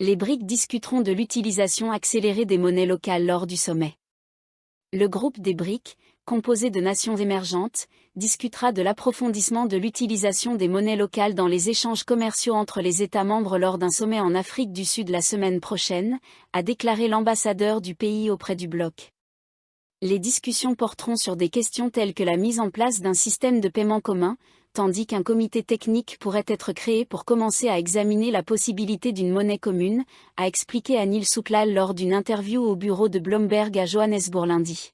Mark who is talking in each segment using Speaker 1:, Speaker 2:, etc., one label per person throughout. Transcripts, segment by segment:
Speaker 1: Les BRIC discuteront de l'utilisation accélérée des monnaies locales lors du sommet. Le groupe des BRIC, composé de nations émergentes, discutera de l'approfondissement de l'utilisation des monnaies locales dans les échanges commerciaux entre les États membres lors d'un sommet en Afrique du Sud la semaine prochaine, a déclaré l'ambassadeur du pays auprès du bloc. Les discussions porteront sur des questions telles que la mise en place d'un système de paiement commun, tandis qu'un comité technique pourrait être créé pour commencer à examiner la possibilité d'une monnaie commune, a expliqué Anil Souklal lors d'une interview au bureau de Bloomberg à Johannesburg lundi.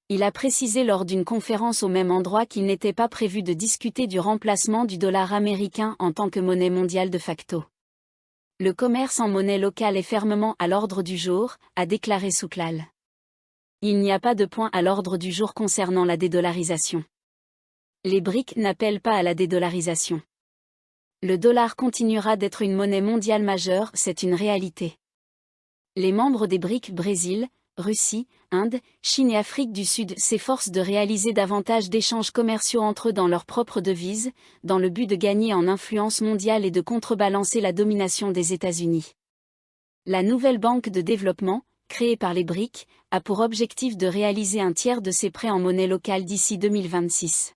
Speaker 1: Il a précisé lors d'une conférence au même endroit qu'il n'était pas prévu de discuter du remplacement du dollar américain en tant que monnaie mondiale de facto. Le commerce en monnaie locale est fermement à l'ordre du jour, a déclaré Souklal. Il n'y a pas de point à l'ordre du jour concernant la dédollarisation. Les BRIC n'appellent pas à la dédollarisation. Le dollar continuera d'être une monnaie mondiale majeure, c'est une réalité. Les membres des BRIC Brésil, Russie, Inde, Chine et Afrique du Sud s'efforcent de réaliser davantage d'échanges commerciaux entre eux dans leur propre devise, dans le but de gagner en influence mondiale et de contrebalancer la domination des États-Unis. La nouvelle banque de développement, créée par les BRIC, a pour objectif de réaliser un tiers de ses prêts en monnaie locale d'ici 2026.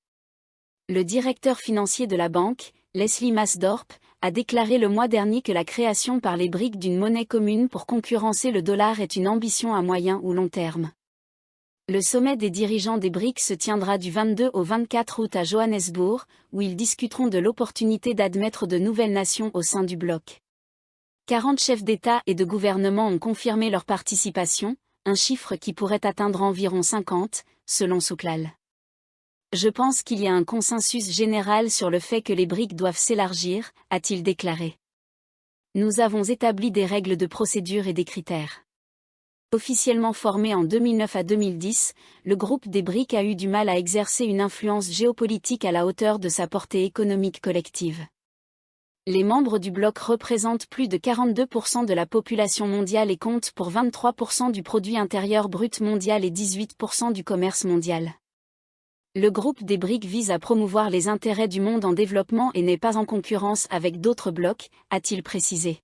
Speaker 1: Le directeur financier de la banque, Leslie Masdorp, a déclaré le mois dernier que la création par les BRIC d'une monnaie commune pour concurrencer le dollar est une ambition à moyen ou long terme. Le sommet des dirigeants des BRIC se tiendra du 22 au 24 août à Johannesburg, où ils discuteront de l'opportunité d'admettre de nouvelles nations au sein du bloc. 40 chefs d'État et de gouvernement ont confirmé leur participation, un chiffre qui pourrait atteindre environ 50, selon Souklal. Je pense qu'il y a un consensus général sur le fait que les BRIC doivent s'élargir, a-t-il déclaré. Nous avons établi des règles de procédure et des critères. Officiellement formé en 2009 à 2010, le groupe des BRIC a eu du mal à exercer une influence géopolitique à la hauteur de sa portée économique collective. Les membres du bloc représentent plus de 42% de la population mondiale et comptent pour 23% du produit intérieur brut mondial et 18% du commerce mondial. Le groupe des BRIC vise à promouvoir les intérêts du monde en développement et n'est pas en concurrence avec d'autres blocs, a-t-il précisé.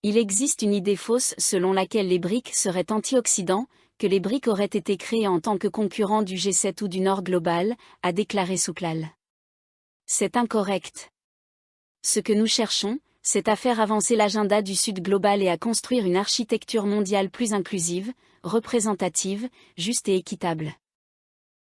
Speaker 1: Il existe une idée fausse selon laquelle les BRIC seraient anti-Occident, que les BRIC auraient été créés en tant que concurrents du G7 ou du Nord global, a déclaré Souklal. C'est incorrect. Ce que nous cherchons, c'est à faire avancer l'agenda du Sud global et à construire une architecture mondiale plus inclusive, représentative, juste et équitable.